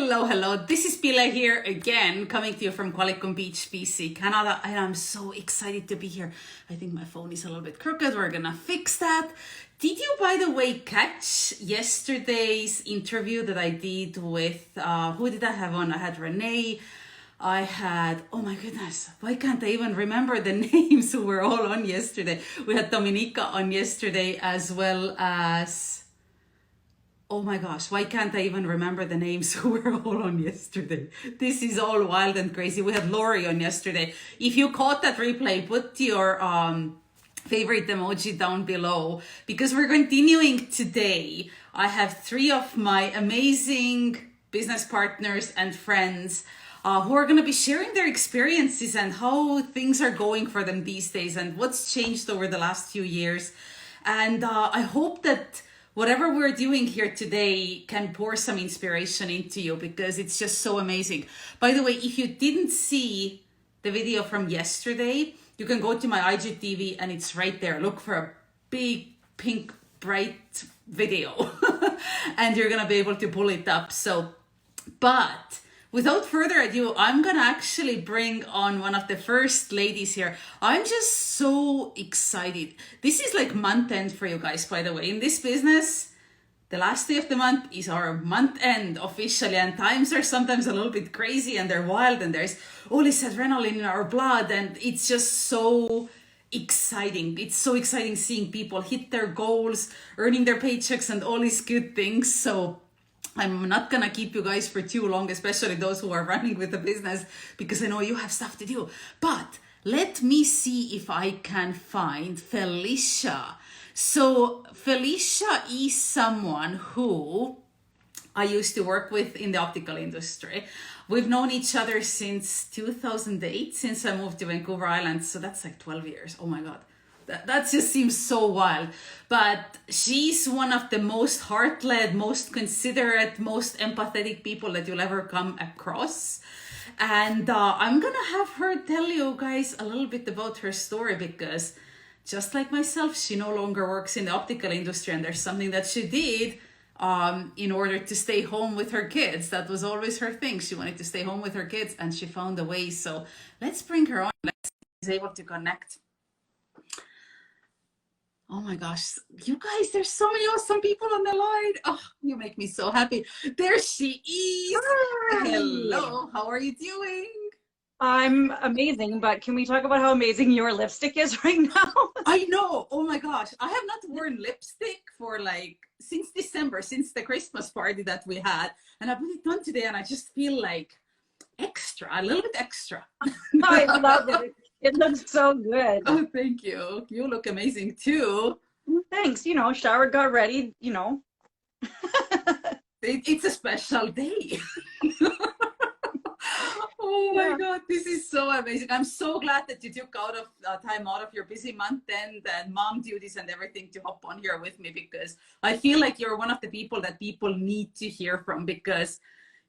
Hello, hello. This is Pila here again, coming to you from Qualicum Beach, BC, Canada, and I'm so excited to be here. I think my phone is a little bit crooked. We're gonna fix that. Did you, by the way, catch yesterday's interview that I did with, who did I have on? I had Renee. I had, oh my goodness, why can't I even remember the names who were all on yesterday? We had Dominica on yesterday as well as... Oh my gosh, why can't I even remember the names who were all on yesterday? This is all wild and crazy. We had Lori on yesterday. If you caught that replay, put your favorite emoji down below because we're continuing today. I have three of my amazing business partners and friends who are going to be sharing their experiences and how things are going for them these days and what's changed over the last few years. And I hope that whatever we're doing here today can pour some inspiration into you because it's just so amazing. By the way, if you didn't see the video from yesterday, you can go to my IGTV and it's right there. Look for a big pink bright video and you're gonna be able to pull it up. But without further ado, I'm gonna actually bring on one of the first ladies here. I'm just so excited. This is like month end for you guys, by the way. In this business, the last day of the month is our month end officially, and times are sometimes a little bit crazy and they're wild and there's all this adrenaline in our blood and it's just so exciting. It's so exciting seeing people hit their goals, earning their paychecks and all these good things. So I'm not gonna keep you guys for too long, especially those who are running with the business, because I know you have stuff to do. But let me see if I can find Felicia. So Felicia is someone who I used to work with in the optical industry. We've known each other since 2008, since I moved to Vancouver Island. So that's like 12 years. Oh my God. That just seems so wild. But she's one of the most heart-led, most considerate, most empathetic people that you'll ever come across. And I'm going to have her tell you guys a little bit about her story because just like myself, she no longer works in the optical industry and there's something that she did in order to stay home with her kids. That was always her thing. She wanted to stay home with her kids and she found a way. So let's bring her on. Let's see if she's able to connect. Oh my gosh, you guys, there's so many awesome people on the line. Oh, you make me so happy. There she is. Hi. Hello, how are you doing? I'm amazing, but can we talk about how amazing your lipstick is right now? I know, oh my gosh. I have not worn lipstick for like, since December, since the Christmas party that we had. And I put it on today and I just feel like extra, a little bit extra. I love it. It looks so good. Oh, thank you. You look amazing too. Thanks. You know, showered, got ready, you know. It's a special day. Oh my God, this is so amazing. I'm so glad that you took out of time out of your busy month end and mom duties and everything to hop on here with me because I feel like you're one of the people that people need to hear from because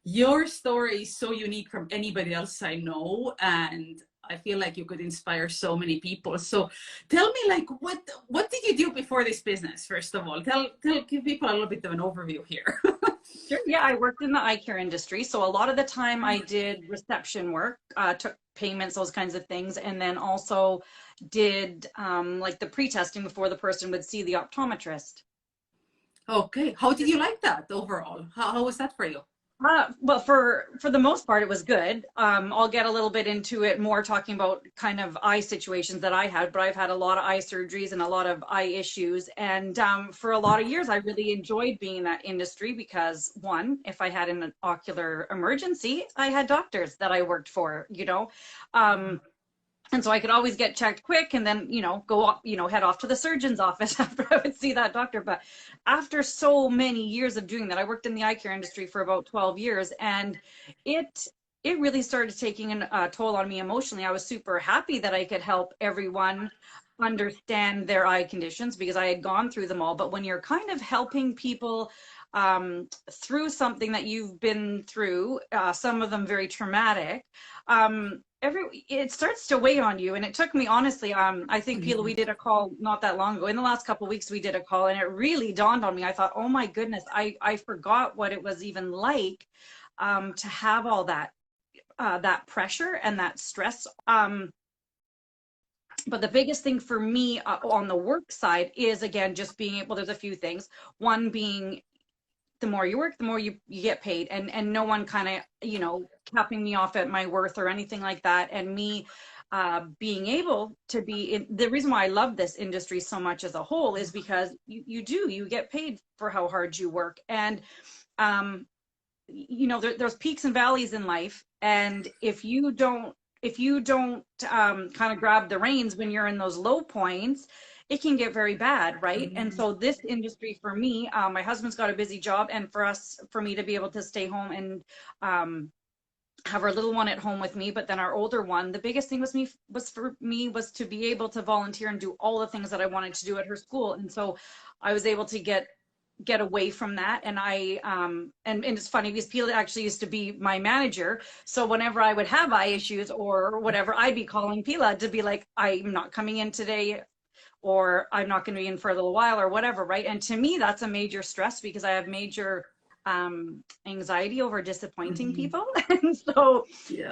your story is so unique from anybody else I know, and I feel like you could inspire so many people. So tell me, like, what did you do before this business, first of all? Give people a little bit of an overview here. Sure. Yeah, I worked in the eye care industry. So a lot of the time I did reception work, took payments, those kinds of things. And then also did like the pre-testing before the person would see the optometrist. Okay. How did you like that overall? How was that for you? Well, for the most part, it was good. I'll get a little bit into it more talking about kind of eye situations that I had, but I've had a lot of eye surgeries and a lot of eye issues. And for a lot of years, I really enjoyed being in that industry because one, if I had an ocular emergency, I had doctors that I worked for, you know. And so I could always get checked quick and then, you know, go up, you know, head off to the surgeon's office after I would see that doctor. But after so many years of doing that, I worked in the eye care industry for about 12 years and it really started taking a toll on me emotionally. I was super happy that I could help everyone understand their eye conditions because I had gone through them all. But when you're kind of helping people through something that you've been through, some of them very traumatic, it starts to weigh on you. And it took me, honestly, I think, Pila, we did a call not that long ago. In the last couple of weeks, we did a call and it really dawned on me. I thought, oh my goodness, I forgot what it was even like to have all that pressure and that stress. But the biggest thing for me on the work side is, again, just being able, there's a few things. One being, the more you work, the more you get paid, and no one kind of, you know, capping me off at my worth or anything like that. And me being able to be in, the reason why I love this industry so much as a whole is because you get paid for how hard you work. And you know, there's peaks and valleys in life, and if you don't kind of grab the reins when you're in those low points, it can get very bad, right? And so this industry for me, my husband's got a busy job, and for me to be able to stay home and have our little one at home with me, but then our older one, the biggest thing was to be able to volunteer and do all the things that I wanted to do at her school. And so I was able to get away from that. And and it's funny because Pila actually used to be my manager. So whenever I would have eye issues or whatever, I'd be calling Pila to be like, I'm not coming in today, or I'm not going to be in for a little while, or whatever, right? And to me, that's a major stress because I have major anxiety over disappointing people. And so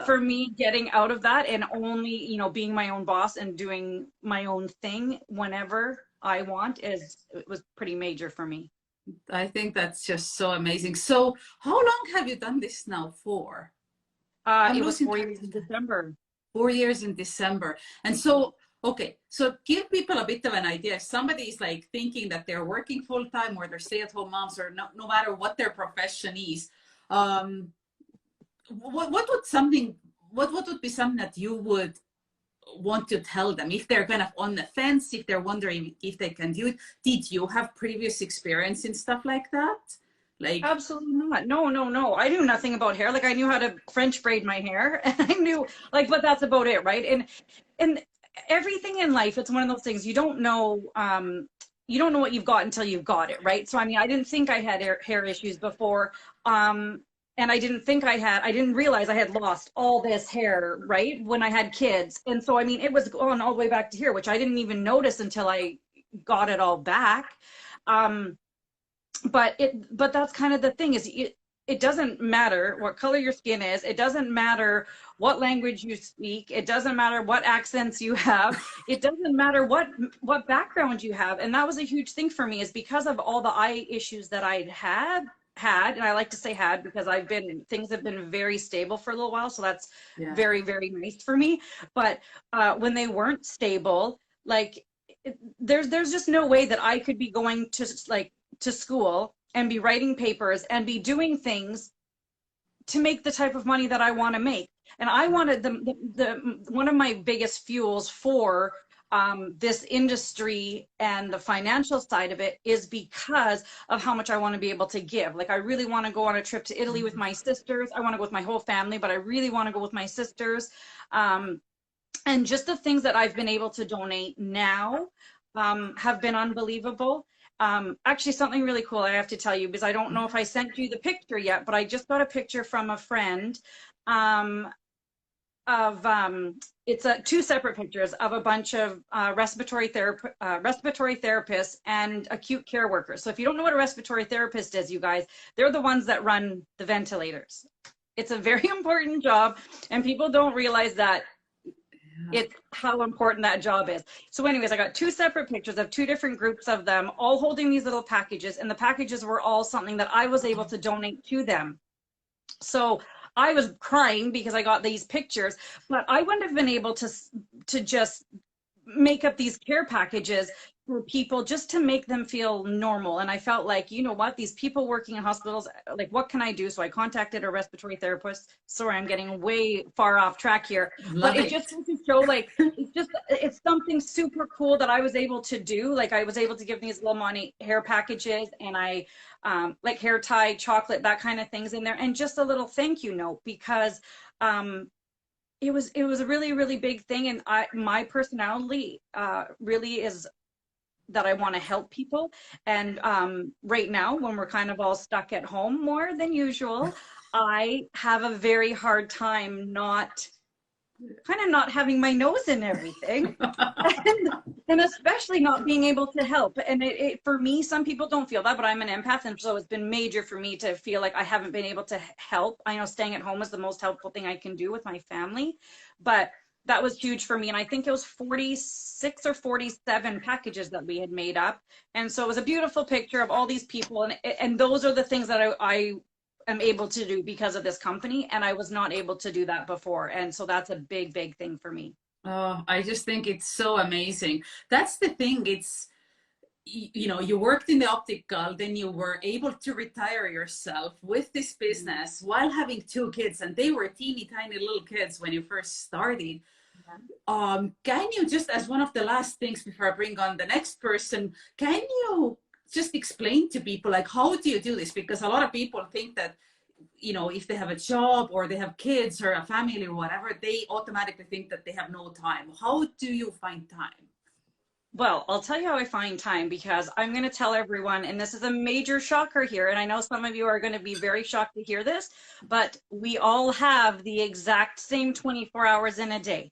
for me, getting out of that and only, you know, being my own boss and doing my own thing whenever I want it was pretty major for me. I think that's just so amazing. So how long have you done this now for? It was 4 years in December. 4 years in December. And so, okay, so give people a bit of an idea. If somebody is like thinking that they're working full time or they're stay-at-home moms, or no matter what their profession is, what would be something that you would want to tell them if they're kind of on the fence, if they're wondering if they can do it? Did you have previous experience in stuff like that? Like, absolutely not. No. I knew nothing about hair. Like, I knew how to French braid my hair, and I knew, like, but that's about it, right? And everything in life, it's one of those things you don't know. You don't know what you've got until you've got it, right? So I mean, I didn't think I had hair issues before. And I didn't realize I had lost all this hair, right, when I had kids. And so, I mean, it was going all the way back to here, which I didn't even notice until I got it all back. But that's kind of the thing, is it doesn't matter what color your skin is. It doesn't matter what language you speak. It doesn't matter what accents you have. It doesn't matter what background you have. And that was a huge thing for me, is because of all the eye issues that I'd had, and I like to say had because things have been very stable for a little while, so that's very, very nice for me. But when they weren't stable, like, there's just no way that I could be going to school and be writing papers and be doing things to make the type of money that I want to make. And I wanted one of my biggest fuels for this industry and the financial side of it is because of how much I want to be able to give. Like, I really want to go on a trip to Italy with my sisters. I want to go with my whole family, but I really want to go with my sisters. And just the things that I've been able to donate now have been unbelievable. Actually, something really cool I have to tell you, because I don't know if I sent you the picture yet, but I just got a picture from a friend it's two separate pictures of a bunch of respiratory therapists and acute care workers. So if you don't know what a respiratory therapist is, you guys, they're the ones that run the ventilators. It's a very important job, and people don't realize that it's how important that job is. So anyways, I got two separate pictures of two different groups of them all holding these little packages, and the packages were all something that I was able to donate to them. So I was crying because I got these pictures, but I wouldn't have been able to just make up these care packages for people just to make them feel normal. And I felt like, you know what, these people working in hospitals, like, what can I do? So I contacted a respiratory therapist. Sorry, I'm getting way far off track here. But it just goes to show, like, it's something super cool that I was able to do. Like, I was able to give these little money hair packages, and I like hair tie, chocolate, that kind of things in there, and just a little thank you note, because it was a really, really big thing. And my personality really is that I want to help people. And right now, when we're kind of all stuck at home more than usual, I have a very hard time not kind of not having my nose in everything. And especially not being able to help. And for me, some people don't feel that, but I'm an empath. And so it's been major for me to feel like I haven't been able to help. I know staying at home is the most helpful thing I can do with my family, but that was huge for me. And I think it was 46 or 47 packages that we had made up. And so it was a beautiful picture of all these people. And those are the things that I am able to do because of this company. And I was not able to do that before. And so that's a big, big thing for me. Oh, I just think it's so amazing. That's the thing. It's, you know, you worked in the optical, then you were able to retire yourself with this business while having two kids, and they were teeny tiny little kids when you first started. Can you just, as one of the last things before I bring on the next person, can you just explain to people, like, how do you do this? Because a lot of people think that, you know, if they have a job or they have kids or a family or whatever, they automatically think that they have no time. How do you find time? Well, I'll tell you how I find time, because I'm going to tell everyone, and this is a major shocker here, and I know some of you are going to be very shocked to hear this, but we all have the exact same 24 hours in a day.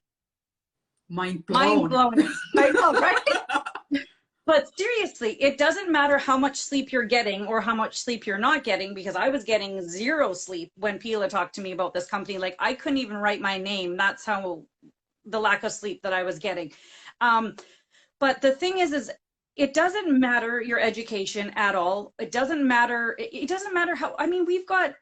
Mind blown. Mind blown. I know, right? But seriously, it doesn't matter how much sleep you're getting or how much sleep you're not getting, because I was getting zero sleep when Pila talked to me about this company. Like, I couldn't even write my name. That's how the lack of sleep that I was getting. But the thing is it doesn't matter your education at all. It doesn't matter. It doesn't matter how, I mean, we've got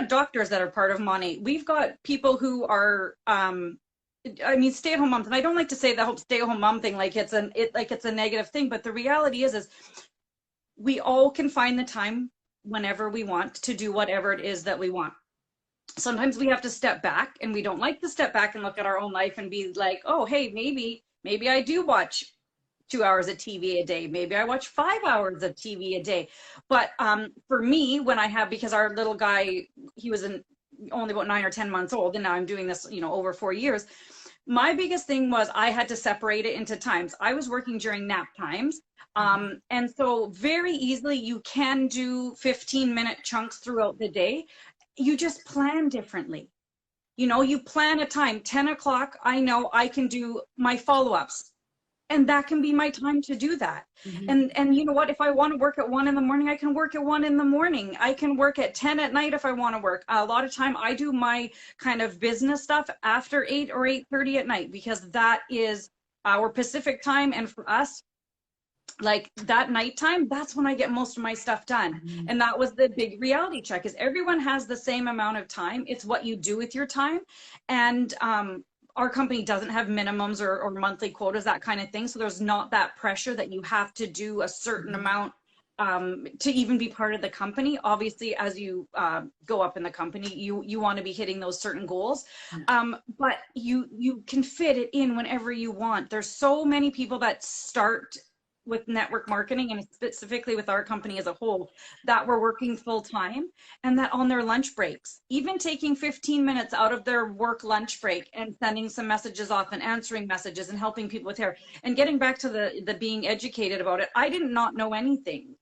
doctors that are part of Monat. We've got people who are, I mean, stay-at-home moms, and I don't like to say the whole stay-at-home mom thing like it's a negative thing, but the reality is we all can find the time whenever we want to do whatever it is that we want. Sometimes we have to step back, and we don't like to step back and look at our own life and be like, oh, hey, maybe I do watch 2 hours of TV a day. Maybe I watch 5 hours of TV a day. But for me, because our little guy, he was only about 9 or 10 months old, and now I'm doing this, you know, over 4 years. My biggest thing was I had to separate it into times. I was working during nap times. And so very easily you can do 15-minute chunks throughout the day. You just plan differently. You know, you plan a time, 10 o'clock, I know I can do my follow-ups. And that can be my time to do that. And you know what, if I want to work at 1 in the morning, I can work at 1 in the morning. I can work at 10 at night if I want to work. A lot of time I do my kind of business stuff after 8 or 8:30 at night, because that is our Pacific time. And for us, like that nighttime, that's when I get most of my stuff done. And that was the big reality check, is everyone has the same amount of time. It's what you do with your time. And our company doesn't have minimums or monthly quotas, that kind of thing. So there's not that pressure that you have to do a certain amount to even be part of the company. Obviously, as you go up in the company, you want to be hitting those certain goals. But you can fit it in whenever you want. There's so many people that start with network marketing, and specifically with our company as a whole, that were working full time, and that on their lunch breaks, even taking 15 minutes out of their work lunch break and sending some messages off and answering messages and helping people with hair. And getting back to the being educated about it, I did not know anything.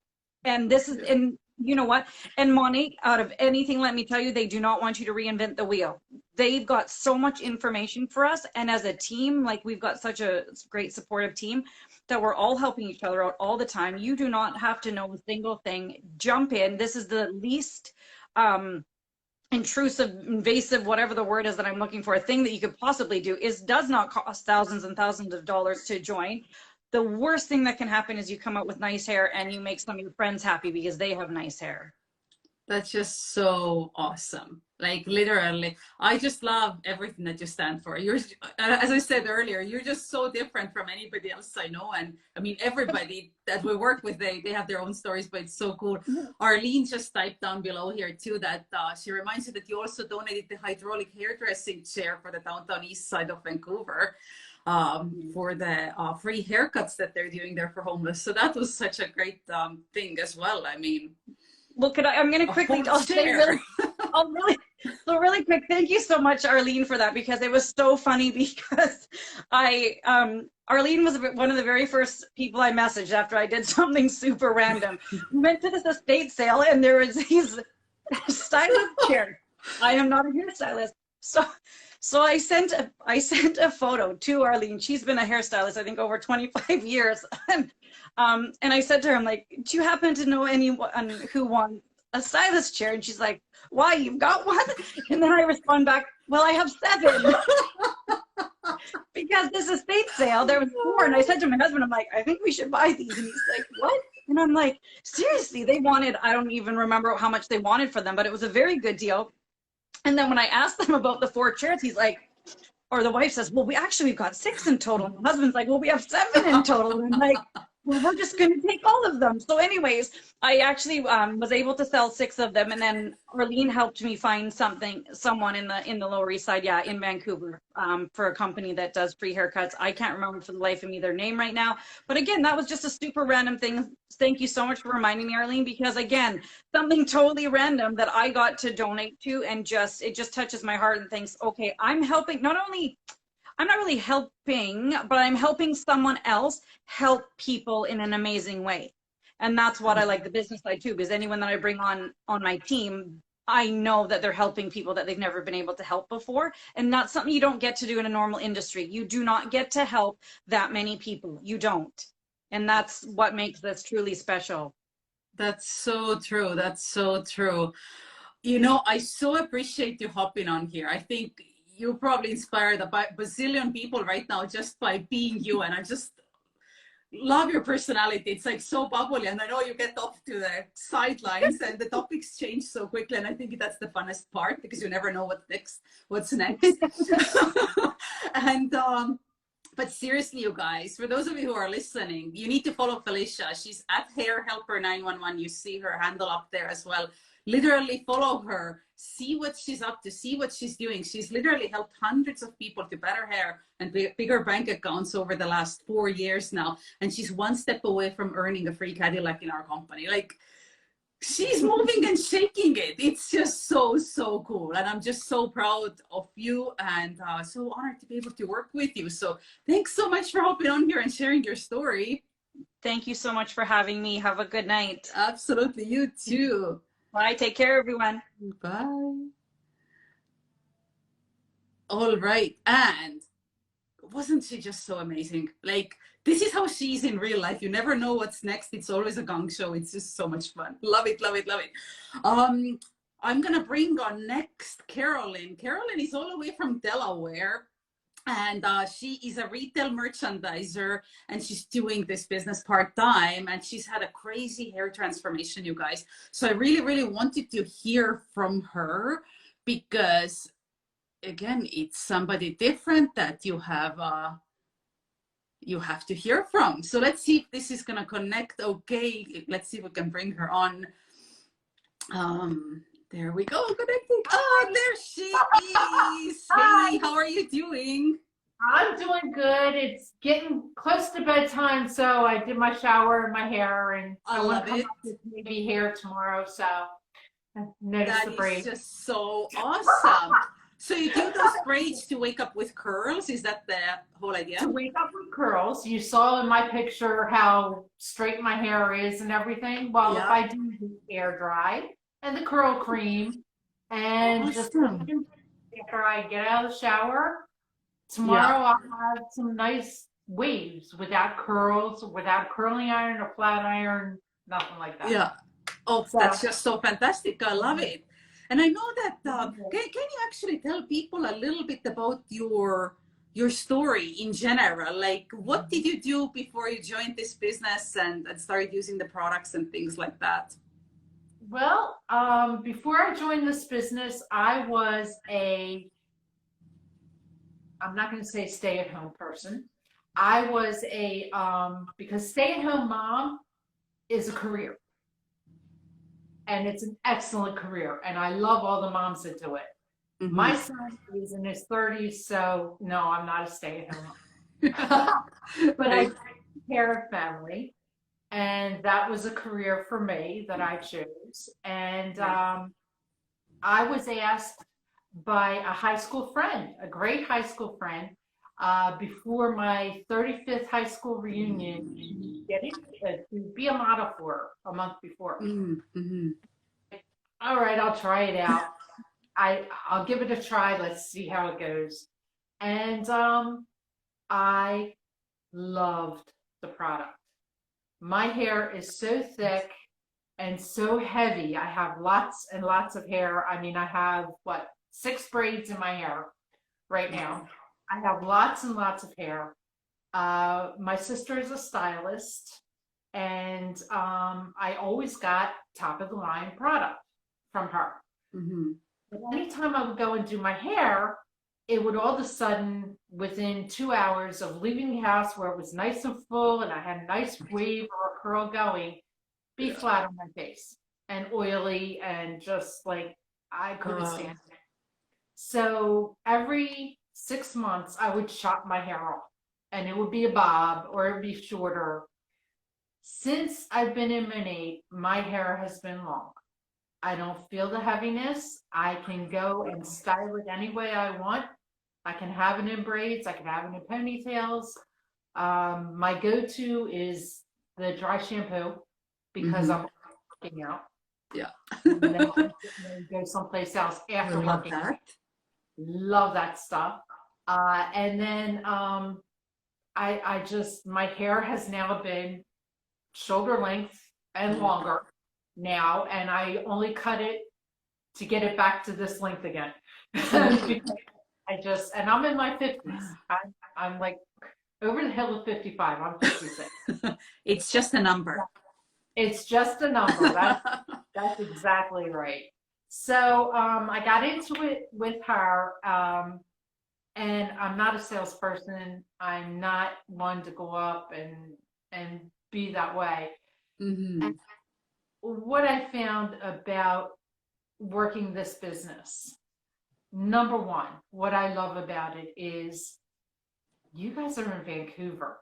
And this is, and you know what? And Monat, out of anything, let me tell you, they do not want you to reinvent the wheel. They've got so much information for us. And as a team, like, we've got such a great supportive team that we're all helping each other out all the time. You do not have to know a single thing. Jump in. This is the least intrusive, invasive, whatever the word is that I'm looking for, a thing that you could possibly do. Does not cost thousands and thousands of dollars to join. The worst thing that can happen is you come out with nice hair and you make some of your friends happy because they have nice hair. That's just so awesome. Like, literally, I just love everything that you stand for. You're, as I said earlier, you're just so different from anybody else I know. And I mean, everybody that we work with, they have their own stories, but it's so cool. Arlene just typed down below here too that she reminds you that you also donated the hydraulic hairdressing chair for the downtown east side of Vancouver for the free haircuts that they're doing there for homeless. So that was such a great thing as well. I mean, well, I'm going to quickly, really quick, thank you so much, Arlene, for that, because it was so funny, because Arlene was one of the very first people I messaged after I did something super random. We went to this estate sale, and there was these stylist chairs. I am not a hairstylist. So So I sent a photo to Arlene. She's been a hairstylist, I think, over 25 years. And I said to her, I'm like, do you happen to know anyone who wants a stylist chair? And she's like, why, you've got one? And then I respond back, well, I have 7. Because this estate sale, there was 4. And I said to my husband, I'm like, I think we should buy these. And he's like, what? And I'm like, seriously, they wanted, I don't even remember how much they wanted for them, but it was a very good deal. And then when I asked them about the 4 chairs, he's like, or the wife says, well, we've got 6 in total. And the husband's like, well, we have 7 in total. And I'm like, well, we're just going to take all of them. So anyways, I actually was able to sell 6 of them. And then Arlene helped me find someone in the Lower East Side, yeah, in Vancouver, for a company that does free haircuts. I can't remember for the life of me their name right now. But again, that was just a super random thing. Thank you so much for reminding me, Arlene, because again, something totally random that I got to donate to, and it just touches my heart and thinks, okay, I'm helping. Not only I'm not really helping, but I'm helping someone else help people in an amazing way. And that's what I like the business side too, because anyone that I bring on my team, I know that they're helping people that they've never been able to help before. And that's something you don't get to do in a normal industry. You do not get to help that many people. You don't. And that's what makes this truly special. That's so true. That's so true. You know, I so appreciate you hopping on here. I think you probably inspired a bazillion people right now just by being you. And I just love your personality. It's like so bubbly. And I know you get off to the sidelines and the topics change so quickly. And I think that's the funnest part because you never know what's next. And but seriously, you guys, for those of you who are listening, you need to follow Felicia. She's at Hair Helper 911. You see her handle up there as well. Literally follow her, see what she's up to, see what she's doing. She's literally helped hundreds of people to better hair and bigger bank accounts over the last 4 years now. And she's one step away from earning a free Cadillac in our company. Like, she's moving and shaking it. It's just so, so cool. And I'm just so proud of you and so honored to be able to work with you. So thanks so much for hopping on here and sharing your story. Thank you so much for having me. Have a good night. Absolutely. You too. Bye. Take care, everyone. Bye. All right. And wasn't she just so amazing? Like, this is how she is in real life. You never know what's next. It's always a gong show. It's just so much fun. Love it, love it, love it. I'm going to bring on next Carolyn. Carolyn is all the way from Delaware. And she is a retail merchandiser and she's doing this business part-time and she's had a crazy hair transformation, you guys. So I really, really wanted to hear from her because, again, it's somebody different that you have to hear from. So let's see if this is going to connect. Okay, let's see if we can bring her on. There we go, connecting. Oh, there she is. Hey, how are you doing? I'm doing good. It's getting close to bedtime, so I did my shower and my hair, and I want love to come it. up with maybe hair tomorrow. So I noticed the That is braids. just so awesome. So you do those braids to wake up with curls? Is that the whole idea? To wake up with curls. You saw in my picture how straight my hair is and everything. Well, Yeah. if I do the air dry and the curl cream, and just Awesome. after I get out of the shower, tomorrow I'll have some nice waves without curls, without curling iron or flat iron, nothing like that. Yeah. Oh, So- that's just so fantastic. I love it. And I know that, can you actually tell people a little bit about your story in general? Like, what did you do before you joined this business and started using the products and things like that? Well, before I joined this business, I was I'm not going to say stay-at-home person. I was because stay-at-home mom is a career. And it's an excellent career. And I love all the moms that do it. Mm-hmm. My son is in his 30s, so no, I'm not a stay-at-home mom. But I take care of family. And that was a career for me that I chose. And I was asked by a high school friend, a great high school friend, before my 35th high school reunion, to be a model for her a month before. Mm-hmm. All right, I'll try it out. I'll give it a try. Let's see how it goes. And I loved the product. My hair is so thick and so heavy. I have lots and lots of hair. I mean, I have what, 6 braids in my hair right now. I have lots and lots of hair. My sister is a stylist, and I always got top of the line product from her. Mm-hmm. But anytime I would go and do my hair, it would all of a sudden, within 2 hours of leaving the house where it was nice and full and I had a nice wave or a curl going, be flat on my face and oily and just like I couldn't stand it. So every 6 months, I would chop my hair off, and it would be a bob or it would be shorter. Since I've been in Monat, my hair has been long. I don't feel the heaviness. I can go and style it any way I want. I can have it in braids. I can have it in ponytails. My go-to is the dry shampoo because I'm working out. Yeah. And then I go someplace else after working out. Love that stuff. And then I just, my hair has now been shoulder length and longer now, and I only cut it to get it back to this length again. Because and I'm in my 50s. I'm like over the hill of 55. I'm 56. It's just a number. It's just a number. That's exactly right. So I got into it with her, and I'm not a salesperson. I'm not one to go up and be that way. Mm-hmm. And what I found about working this business, number one, what I love about it is you guys are in Vancouver,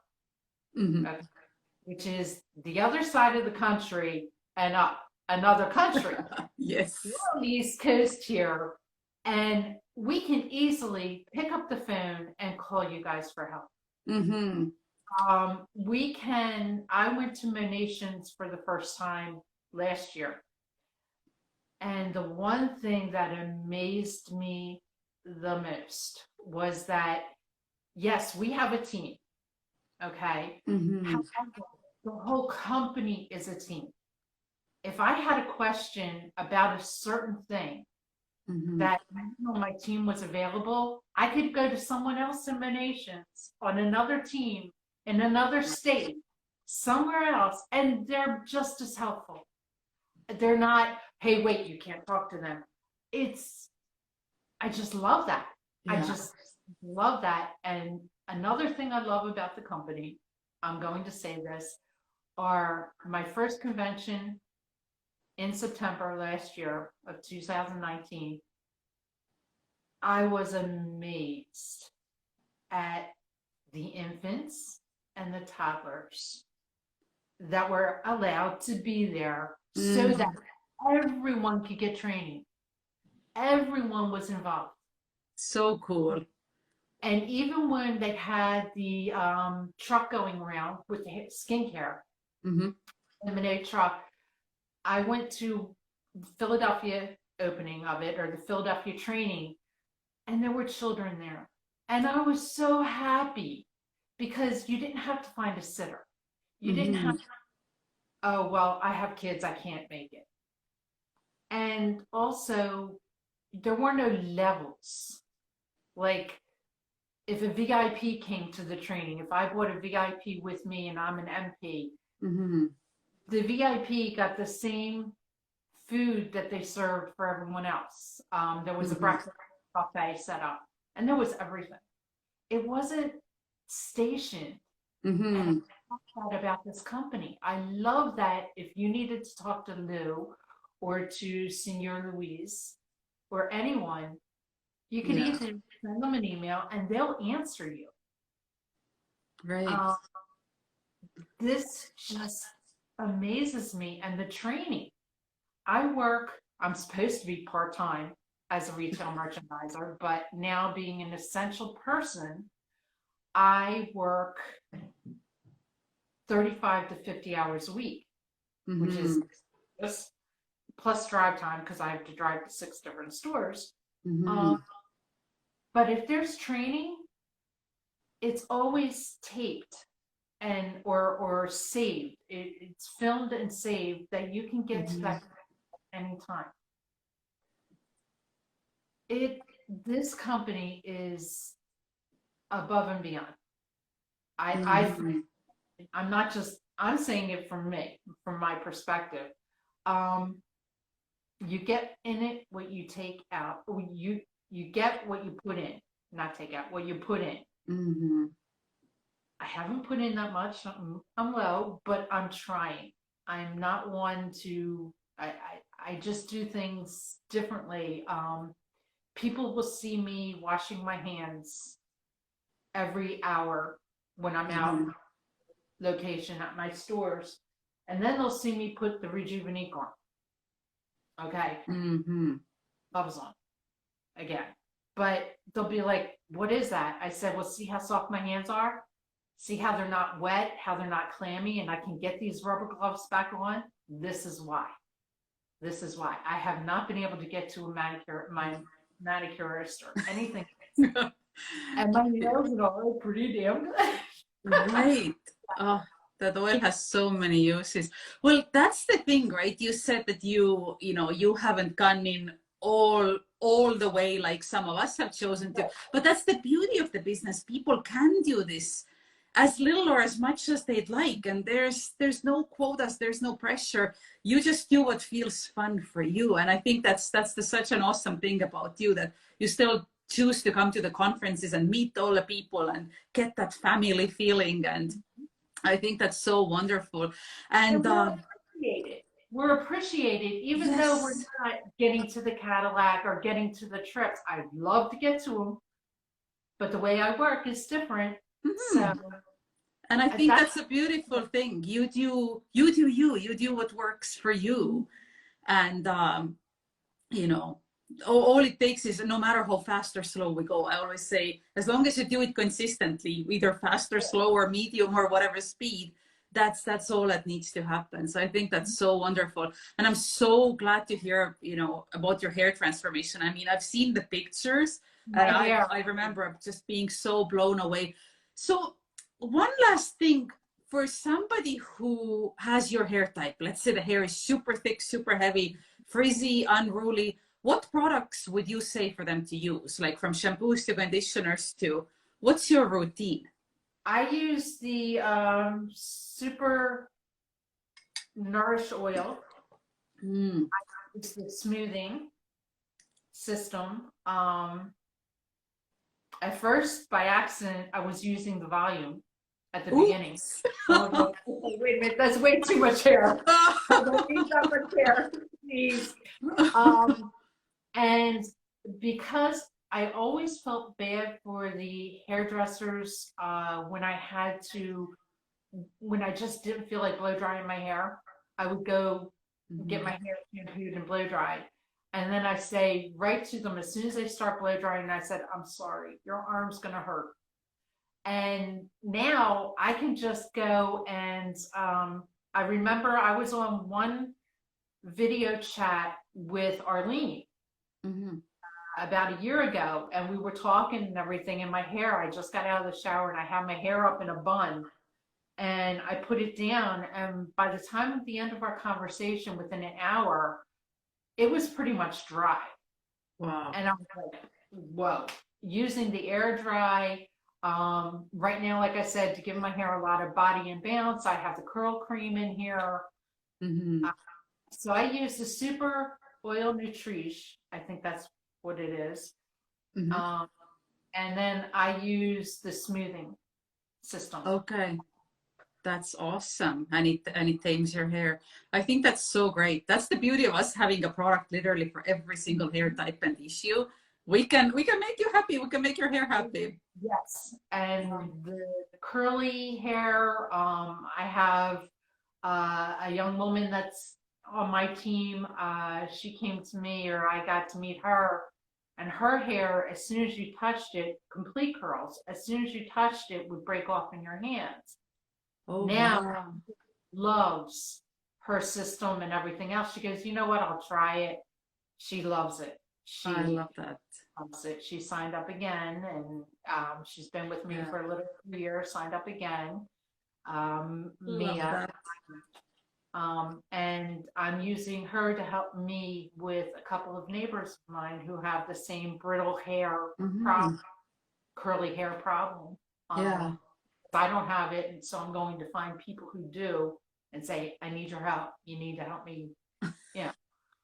which is the other side of the country and up another country. Yes. We're on the East Coast here, and we can easily pick up the phone and call you guys for help. Mm-hmm. I went to Monations for the first time last year. And the one thing that amazed me the most was that, yes, we have a team, okay? However, the whole company is a team. If I had a question about a certain thing that my team was available, I could go to someone else in Monations on another team in another state, somewhere else, and they're just as helpful. They're not, hey, wait, you can't talk to them. I just love that. Yeah. I just love that. And another thing I love about the company, I'm going to say this, are my first convention in September last year of 2019. I was amazed at the infants and the toddlers that were allowed to be there so that everyone could get training. Everyone was involved. So cool. And even when they had the truck going around with the skincare, the Monat truck, I went to Philadelphia opening of it, or the Philadelphia training, and there were children there. And I was so happy because you didn't have to find a sitter. You didn't have to, oh, well, I have kids, I can't make it. And also, there were no levels. Like, if a VIP came to the training, if I brought a VIP with me and I'm an MP, the VIP got the same food that they served for everyone else. There was a breakfast buffet set up, and there was everything. It wasn't stationed. And I love that about this company. I love that if you needed to talk to Lou or to Senor Louise or anyone, you could either send them an email and they'll answer you. Right. This just amazes me. And the training. I'm supposed to be part-time as a retail merchandiser, but now being an essential person, I work 35 to 50 hours a week, which is just plus drive time because I have to drive to 6 different stores. Mm-hmm. But if there's training, it's always taped and or saved. It's filmed and saved that you can get to that anytime. This company is above and beyond. I'm not just, I'm saying it from me, from my perspective. You get in it what you take out. You get what you put in, not take out, what you put in. Mm-hmm. I haven't put in that much. I'm low, but I'm trying. I'm not one to, I just do things differently. People will see me washing my hands every hour when I'm out location at my stores. And then they'll see me put the Rejuvenate on. Okay. Gloves on again. But they'll be like, what is that? I said, well, see how soft my hands are? See how they're not wet, how they're not clammy, and I can get these rubber gloves back on? This is why. This is why. I have not been able to get to my manicurist or anything. And my nails are pretty damn good. Right. Oh, that oil has so many uses. Well, that's the thing, right? You said that you haven't gone in all the way like some of us have chosen to. But that's the beauty of the business. People can do this as little or as much as they'd like, and there's no quotas, there's no pressure. You just do what feels fun for you, and I think that's such an awesome thing about you, that you still choose to come to the conferences and meet all the people and get that family feeling, and I think that's so wonderful. And we're appreciated, even though we're not getting to the Cadillac or getting to the trips. I'd love to get to them, but the way I work is different. So, and I think that's a beautiful thing. You do what works for you. And all it takes is, no matter how fast or slow we go, I always say, as long as you do it consistently, either fast or slow or medium or whatever speed, that's all that needs to happen. So I think that's so wonderful. And I'm so glad to hear, about your hair transformation. I mean, I've seen the pictures, and I remember just being so blown away. So one last thing, for somebody who has your hair type, let's say the hair is super thick, super heavy, frizzy, unruly, what products would you say for them to use? Like from shampoos to conditioners to, what's your routine? I use the Super Nourish oil. I use the smoothing system. At first, by accident, I was using the volume at the beginning. Oh, wait a minute, that's way too much hair. I don't need that much hair, please. And because I always felt bad for the hairdressers when I just didn't feel like blow drying my hair, I would go get my hair shampooed and blow dried. And then I say right to them as soon as they start blow drying, I said, I'm sorry, your arm's going to hurt. And now I can just go and I remember I was on one video chat with Arlene about a year ago, and we were talking and everything, and my hair, I just got out of the shower and I had my hair up in a bun and I put it down, and by the time at the end of our conversation, within an hour, it was pretty much dry. Wow. And I was like, whoa, using the air dry. Right now, like I said, to give my hair a lot of body and bounce, I have the curl cream in here. So I use the Super Oil Nutrish. I think that's what it is. And then I use the smoothing system. Okay. That's awesome. And it tames your hair. I think that's so great. That's the beauty of us having a product literally for every single hair type and issue. We can make you happy. We can make your hair happy. Yes. And the curly hair, I have a young woman that's on my team. She came to me, or I got to meet her, and her hair, as soon as you touched it, complete curls, as soon as you touched it, would break off in your hands. Now loves her system and everything else. She goes, you know what? I'll try it. She loves it. She I love that. loves it. She signed up again, and she's been with me for a little year. Signed up again. Love Mia. that. And I'm using her to help me with a couple of neighbors of mine who have the same brittle hair problem, curly hair problem. Yeah. I don't have it, and so I'm going to find people who do and say, I need your help. You need to help me. Yeah.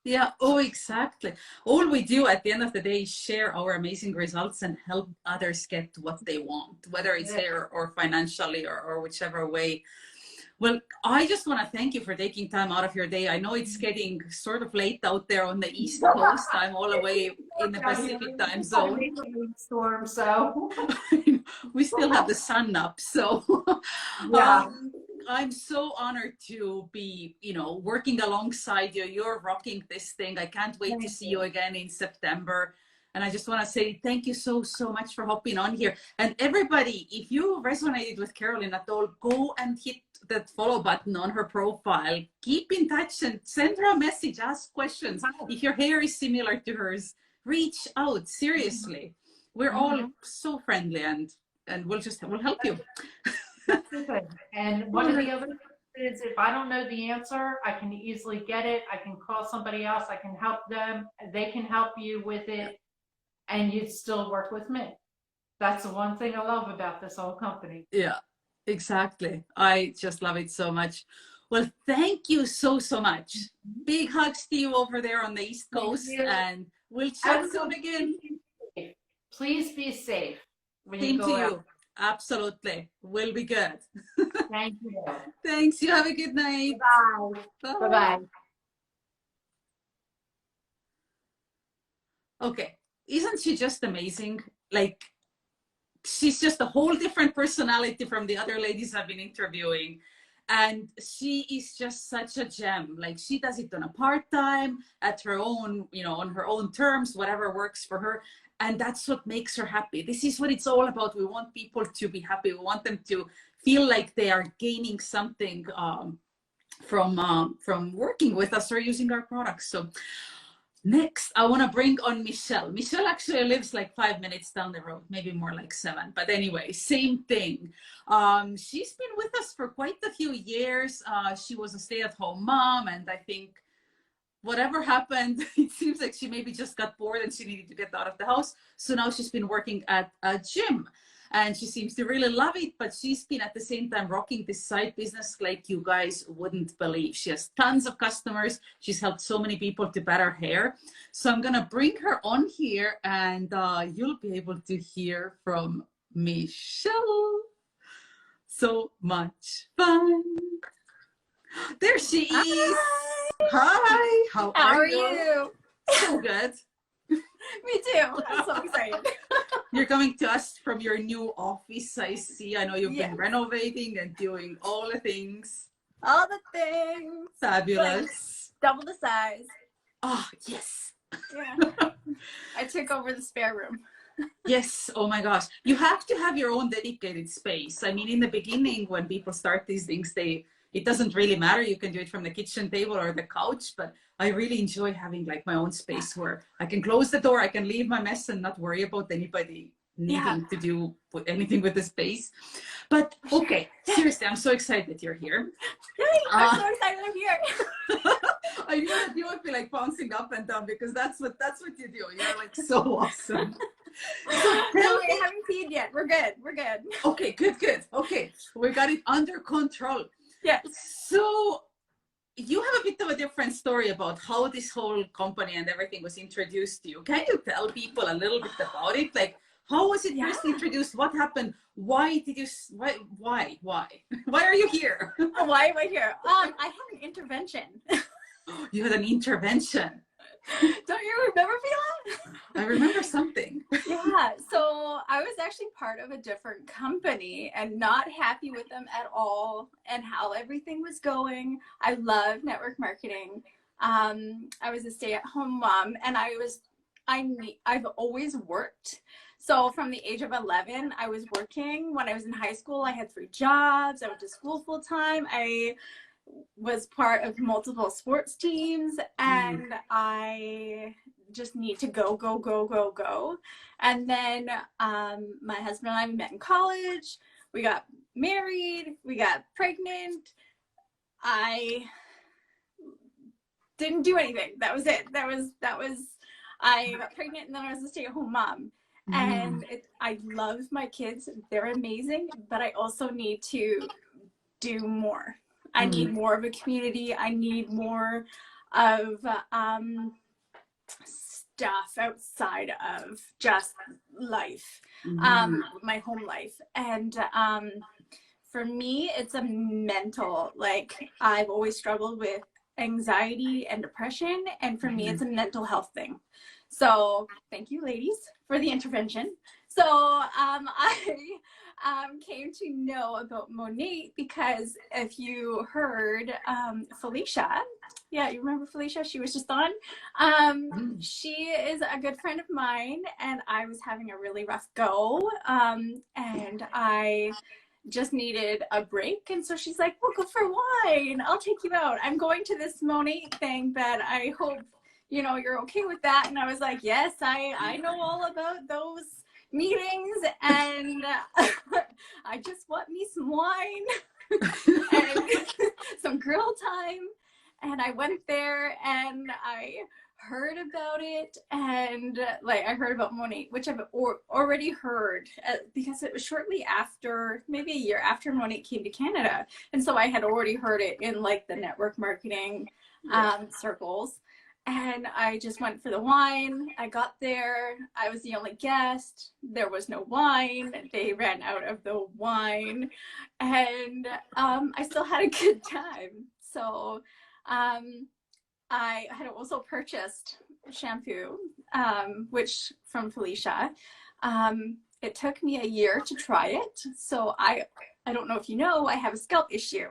Yeah, oh, exactly. All we do at the end of the day is share our amazing results and help others get what they want, whether it's hair or financially or whichever way. Well, I just want to thank you for taking time out of your day. I know it's getting sort of late out there on the East Coast. I'm all the way in the Pacific time zone. Storm, so We still have the sun up. So yeah. I'm so honored to be, working alongside you. You're rocking this thing. I can't wait to see you again in September. And I just want to say thank you so, so much for hopping on here. And everybody, if you resonated with Carolyn at all, go and hit that follow button on her profile. Keep in touch and send her a message, ask questions. If your hair is similar to hers, reach out. Seriously. We're all so friendly and we'll help you. That's the thing. And one of the other things is if I don't know the answer, I can easily get it. I can call somebody else. I can help them. They can help you with it. And you'd still work with me. That's the one thing I love about this whole company. Yeah, exactly. I just love it so much. Well, thank you so, so much. Big hugs to you over there on the East Coast. And we'll chat soon again. Please be safe. Same to you. Absolutely. We'll be good. Thank you. Thanks. You have a good night. Bye. Bye-bye. Okay. Isn't she just amazing? Like, she's just a whole different personality from the other ladies I've been interviewing. And she is just such a gem. Like, she does it on a part-time, at her own, on her own terms, whatever works for her. And that's what makes her happy. This is what it's all about. We want people to be happy. We want them to feel like they are gaining something from working with us or using our products. So next, I want to bring on Michelle. Michelle actually lives like 5 minutes down the road, maybe more like 7. But anyway, same thing. She's been with us for quite a few years. She was a stay-at-home mom, and I think whatever happened, it seems like she maybe just got bored and she needed to get out of the house. So now she's been working at a gym. And she seems to really love it, but she's been at the same time rocking this side business like you guys wouldn't believe. She has tons of customers. She's helped so many people to better hair. So I'm gonna bring her on here and you'll be able to hear from Michelle. So much fun. There she is. Hi. How are you? So good. Me too. I'm so excited. You're coming to us from your new office, I see. I know you've been renovating and doing all the things. All the things. Fabulous. Like, double the size. Oh, yes. Yeah. I took over the spare room. Yes. Oh my gosh. You have to have your own dedicated space. I mean, in the beginning, when people start these things, it doesn't really matter. You can do it from the kitchen table or the couch, but I really enjoy having like my own space where I can close the door, I can leave my mess and not worry about anybody needing to do anything with the space. But okay, seriously, I'm so excited that you're here. I'm so excited I'm here. I knew that you would be like bouncing up and down because that's what you do. You're like so awesome. So no, I haven't peed yet. We're good. We're good. Okay, good. Okay, we got it under control. Yeah. So you have a bit of a different story about how this whole company and everything was introduced to you. Can you tell people a little bit about it? Like, how was it first introduced? What happened? Why did you, why? Why are you here? Why am I here? I had an intervention. You had an intervention. Don't you remember, Fela? I remember something. Yeah, so I was actually part of a different company and not happy with them at all and how everything was going. I love network marketing. I was a stay-at-home mom and I've always worked. So from the age of 11, I was working. When I was in high school, I had 3 jobs. I went to school full time. I was part of multiple sports teams, and I just need to go, go, go, go, go. And then my husband and I met in college. We got married. We got pregnant. I didn't do anything. That was it. I got pregnant, and then I was a stay-at-home mom. And I love my kids. They're amazing, but I also need to do more. I need more of a community. I need more of stuff outside of just life, my home life. And for me, it's a mental, like, I've always struggled with anxiety and depression, and for me, it's a mental health thing. So thank you, ladies, for the intervention. So I came to know about Monat because if you heard Felicia, yeah, you remember Felicia? She was just on. She is a good friend of mine, and I was having a really rough go, and I just needed a break. And so she's like, we'll go for wine. I'll take you out. I'm going to this Monat thing, but I hope, you know, you're okay with that. And I was like, yes, I know all about those meetings, and I just want me some wine and some girl time. And I went there and I heard about it, and like I heard about Monat, which I've already heard because it was shortly after, maybe a year after Monat came to Canada, and so I had already heard it in like the network marketing circles. And I just went for the wine. I got there. I was the only guest. There was no wine. They ran out of the wine. And I still had a good time. So I had also purchased shampoo, which from Felicia. It took me a year to try it. So I don't know if you know, I have a scalp issue.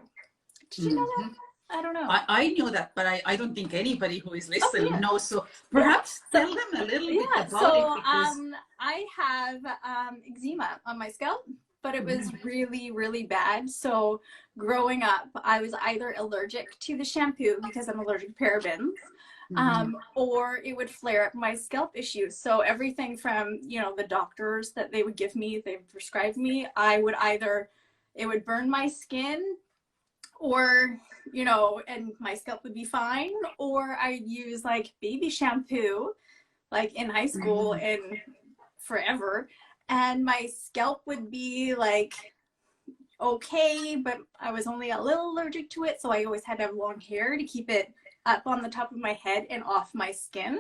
Did you know that? I don't know. I know that, but I don't think anybody who is listening knows. So perhaps tell them a little bit about it. Because I have eczema on my scalp, but it was really, really bad. So growing up, I was either allergic to the shampoo because I'm allergic to parabens, or it would flare up my scalp issues. So everything from, you know, the doctors that they would give me, they would prescribe me, I would either, it would burn my skin, or, you know, and my scalp would be fine, or I'd use like baby shampoo, like in high school and forever, and my scalp would be like okay, but I was only a little allergic to it, so I always had to have long hair to keep it up on the top of my head and off my skin,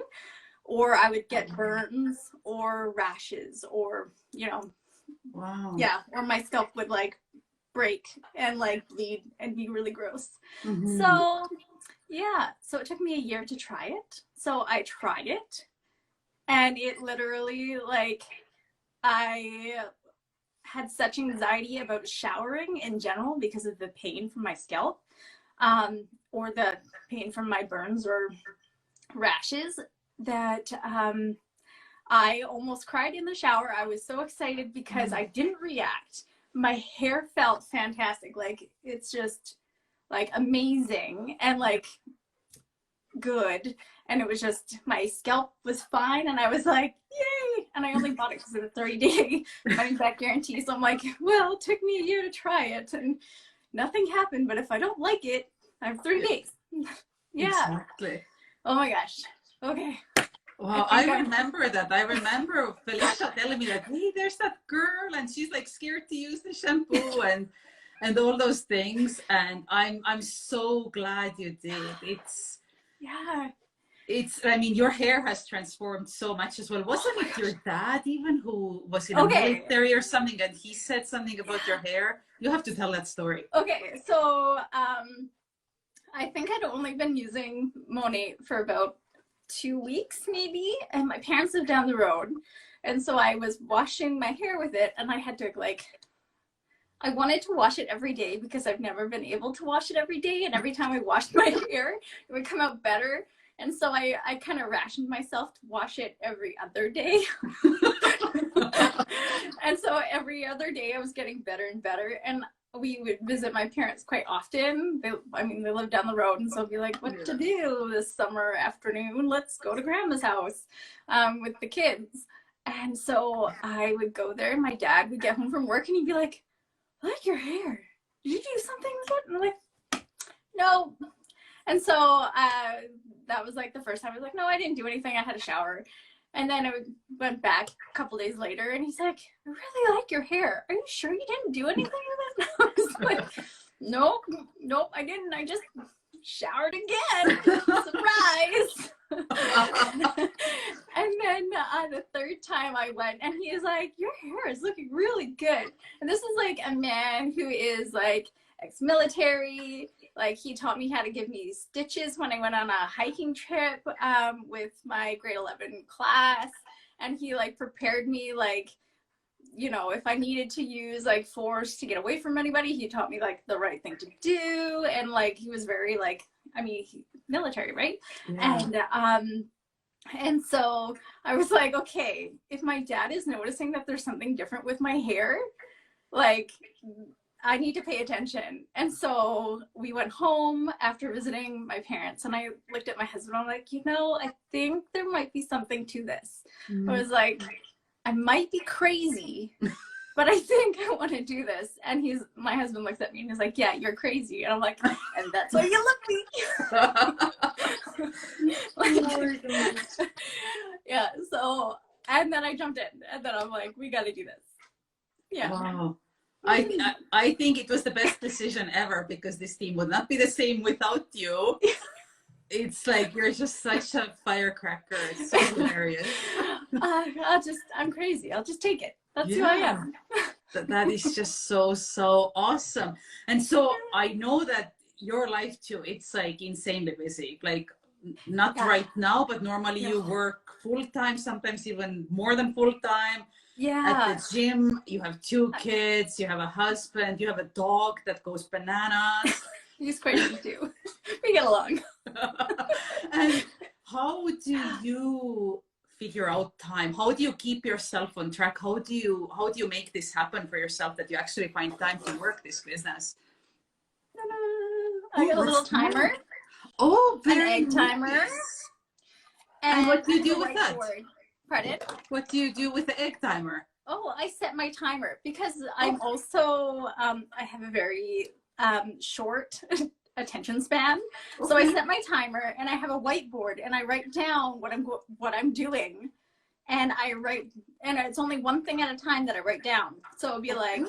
or I would get burns or rashes, or, you know, or my scalp would like break and like bleed and be really gross. So yeah, so it took me a year to try it. So I tried it, and it literally, like, I had such anxiety about showering in general because of the pain from my scalp, or the pain from my burns or rashes, that I almost cried in the shower. I was so excited because I didn't react. My hair felt fantastic. Like, it's just like amazing and like good. And it was just, my scalp was fine. And I was like, yay. And I only bought it because of the 30-day money back guarantee. So I'm like, well, it took me a year to try it and nothing happened. But if I don't like it, I have 3 days. Exactly. Oh my gosh. Okay. Wow, I remember that. I remember Felicia telling me that, hey, there's that girl, and she's like scared to use the shampoo and all those things. And I'm so glad you did. I mean, your hair has transformed so much as well. Wasn't it your dad even who was in the military or something, and he said something about your hair? You have to tell that story. Okay, so I think I'd only been using Monat for about 2 weeks maybe, and my parents lived down the road, and so I was washing my hair with it, and I had to, like, I wanted to wash it every day because I've never been able to wash it every day, and every time I washed my hair it would come out better, and so I kind of rationed myself to wash it every other day. And so every other day I was getting better and better, and we would visit my parents quite often. I mean, they live down the road, and so I'd be like, what to do this summer afternoon? Let's go to grandma's house with the kids. And so I would go there, and my dad would get home from work, and he'd be like, I like your hair. Did you do something with it? And I'm like, no. And so that was like the first time I was like, no, I didn't do anything. I had a shower. And then I went back a couple days later, and he's like, I really like your hair. Are you sure you didn't do anything with it? I was like, nope, I didn't. I just showered again. Surprise. And then the third time I went, and he is like, your hair is looking really good. And this is like a man who is like ex-military. Like, he taught me how to give me stitches when I went on a hiking trip with my grade 11 class. And he like prepared me, like, you know, if I needed to use like force to get away from anybody, he taught me like the right thing to do. And like, he was very like, I mean, military, right? Yeah. And so I was like, okay, if my dad is noticing that there's something different with my hair, like, I need to pay attention. And so we went home after visiting my parents, and I looked at my husband. I'm like, you know, I think there might be something to this. I was like, I might be crazy, but I think I want to do this. And my husband looks at me and he's like, yeah, you're crazy. And I'm like, and that's why you love me. Like, yeah. So, and then I jumped in, and then I'm like, we got to do this. Yeah. Wow. I think it was the best decision ever, because this team would not be the same without you. It's like, you're just such a firecracker. It's so hilarious. I'm crazy. I'll just take it. That's who I am. That is just so awesome. And so I know that your life too, it's like insanely busy. Like, not right now, but normally you work full time, sometimes even more than full time. Yeah. At the gym, you have 2 kids, you have a husband, you have a dog that goes bananas. He's crazy too. We get along. And how do you figure out time? How do you keep yourself on track? How do you make this happen for yourself, that you actually find time to work this business? I got a little timer. Oh, an egg timer. Nice. And what do you do with that? Pardon? What do you do with the egg timer? Oh, I set my timer because I'm also, I have a very short attention span. Okay. So I set my timer, and I have a whiteboard, and I write down what I'm doing. And and it's only one thing at a time that I write down. So it'll be like,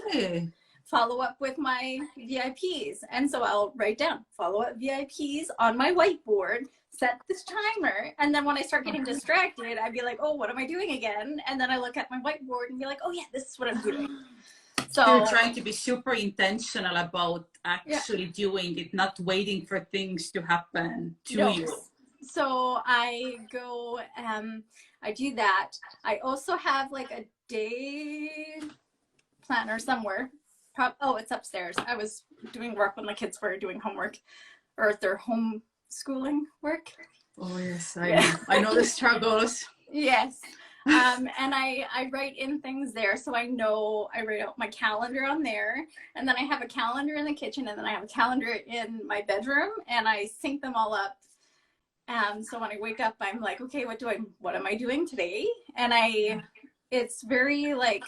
follow up with my VIPs. And so I'll write down follow up VIPs on my whiteboard, set this timer. And then when I start getting distracted, I'd be like, oh, what am I doing again? And then I look at my whiteboard and be like, oh yeah, this is what I'm doing. So you're trying to be super intentional about actually doing it, not waiting for things to happen to you. So I go, I do that. I also have like a day planner somewhere. Oh, it's upstairs. I was doing work when the kids were doing homework, or their homeschooling work. Oh yes, I know the struggles. Yes. And I write in things there, so I know. I write out my calendar on there, and then I have a calendar in the kitchen, and then I have a calendar in my bedroom, and I sync them all up. So when I wake up, I'm like, okay, what am I doing today? And it's very like,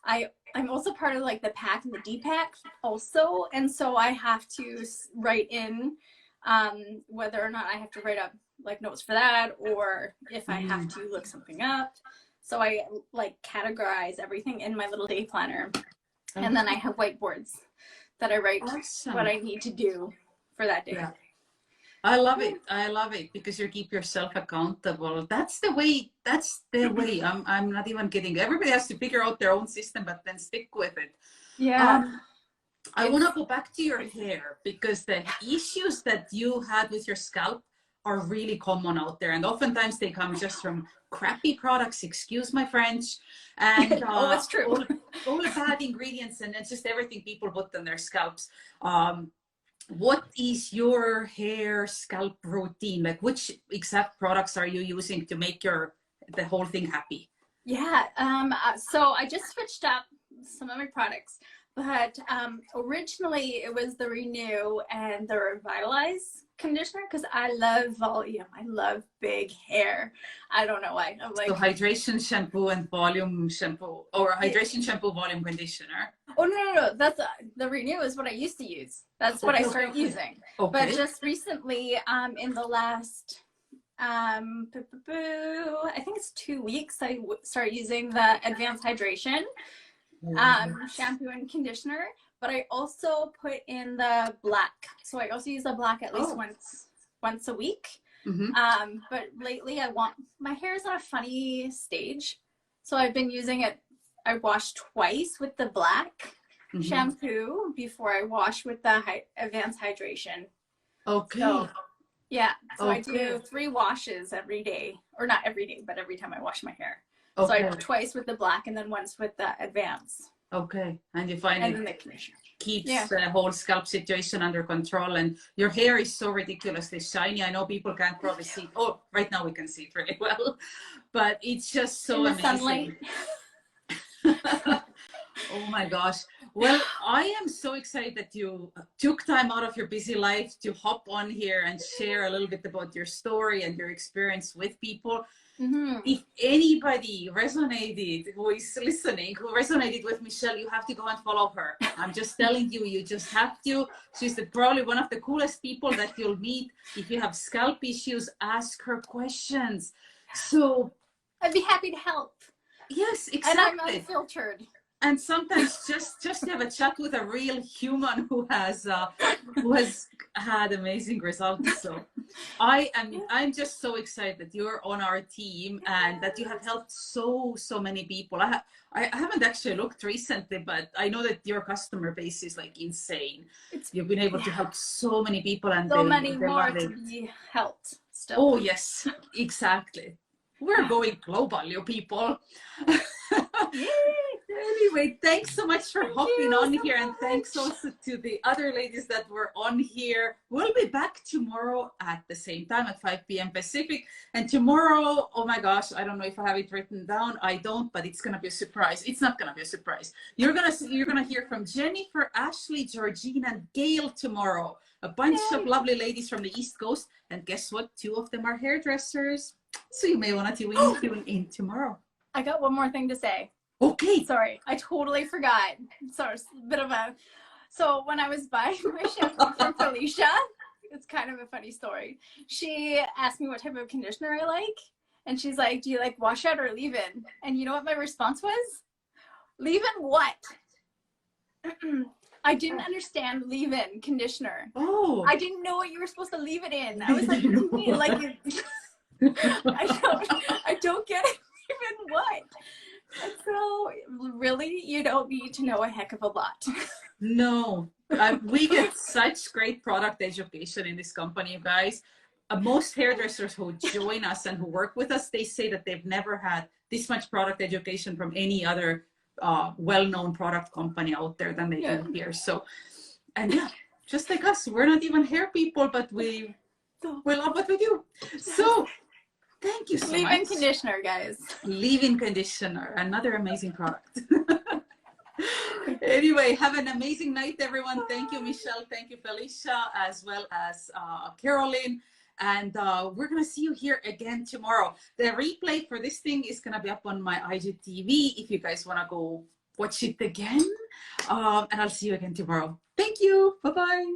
I'm also part of like the pack and the DPAC also. And so I have to write in whether or not I have to write up like notes for that, or if I have to look something up. So I like categorize everything in my little day planner. And then I have whiteboards that I write what I need to do for that day. Yeah. I love it. I love it, because you keep yourself accountable. That's the way. I'm not even kidding. Everybody has to figure out their own system, but then stick with it. Yeah. I want to go back to your hair, because the issues that you had with your scalp are really common out there. And oftentimes they come just from crappy products, excuse my French. And oh, that's true. all the bad ingredients, and it's just everything people put on their scalps. What is your hair scalp routine? Like, which exact products are you using to make the whole thing happy? Yeah. So I just switched up some of my products. But originally it was the Renew and the Revitalize conditioner because I love volume. I love big hair. I don't know why. I'm like, So hydration shampoo and volume shampoo, or hydration shampoo, volume conditioner. oh no. That's the Renew is what I used to use. That's what I started using. Okay. But just recently, in the last, I think it's 2 weeks, I started using the Advanced Hydration shampoo and conditioner. But I also put in the black. So I also use the black at least once a week. Mm-hmm. But lately my hair is on a funny stage. So I've been using it. I wash twice with the black shampoo before I wash with the Advanced Hydration. Okay. So, yeah. So okay. I do 3 washes every day, or not every day, but every time I wash my hair. Okay. So I do twice with the black and then once with the Advanced. Okay. And you find and then the conditioner keeps the whole scalp situation under control, and your hair is so ridiculously shiny. I know people can't probably see. Oh, right now we can see it really well, but it's just so in the amazing. Sunlight. Oh my gosh. Well, I am so excited that you took time out of your busy life to hop on here and share a little bit about your story and your experience with people. If anybody resonated, who is listening, who resonated with Michelle, you have to go and follow her. I'm just telling you, you just have to. She's probably one of the coolest people that you'll meet. If you have scalp issues, ask her questions. So I'd be happy to help. Yes, exactly. And I'm unfiltered. And sometimes just have a chat with a real human who has had amazing results. So I'm just so excited that you're on our team and that you have helped so many people. I haven't actually looked recently, but I know that your customer base is like insane. You've been able to help so many people, and so many more to be helped still. Oh yes, exactly. We're going global, you people. Anyway, thanks so much for hopping on here, and thanks also to the other ladies that were on here. We'll be back tomorrow at the same time at 5 p.m. Pacific. And tomorrow, oh my gosh, I don't know if I have it written down. I don't, but it's gonna be a surprise. It's not gonna be a surprise. You're gonna hear from Jennifer, Ashley, Georgina, and Gail tomorrow. A bunch of lovely ladies from the East Coast, and guess what? 2 of them are hairdressers. So you may want to tune in tomorrow. I got one more thing to say. Okay. Sorry, I totally forgot. Sorry, a bit of a. So when I was buying my shampoo from Felicia, it's kind of a funny story. She asked me what type of conditioner I like, and she's like, "Do you like washout or leave-in?" And you know what my response was? Leave-in what? I didn't understand leave-in conditioner. Oh. I didn't know what you were supposed to leave it in. I was like, what do you mean? Like, I don't get it. Even what? And so really, you don't need to know a heck of a lot. No, we get such great product education in this company, you guys. Most hairdressers who join us and who work with us, they say that they've never had this much product education from any other well-known product company out there than they do here. So, and yeah, just like us, we're not even hair people, but we love what we do. So thank you so much. Leave-in conditioner, guys. Leave-in conditioner, another amazing product. Anyway, have an amazing night, everyone. Thank you, Michelle. Thank you, Felicia, as well as Caroline. And we're going to see you here again tomorrow. The replay for this thing is going to be up on my IGTV if you guys want to go watch it again. And I'll see you again tomorrow. Thank you. Bye-bye.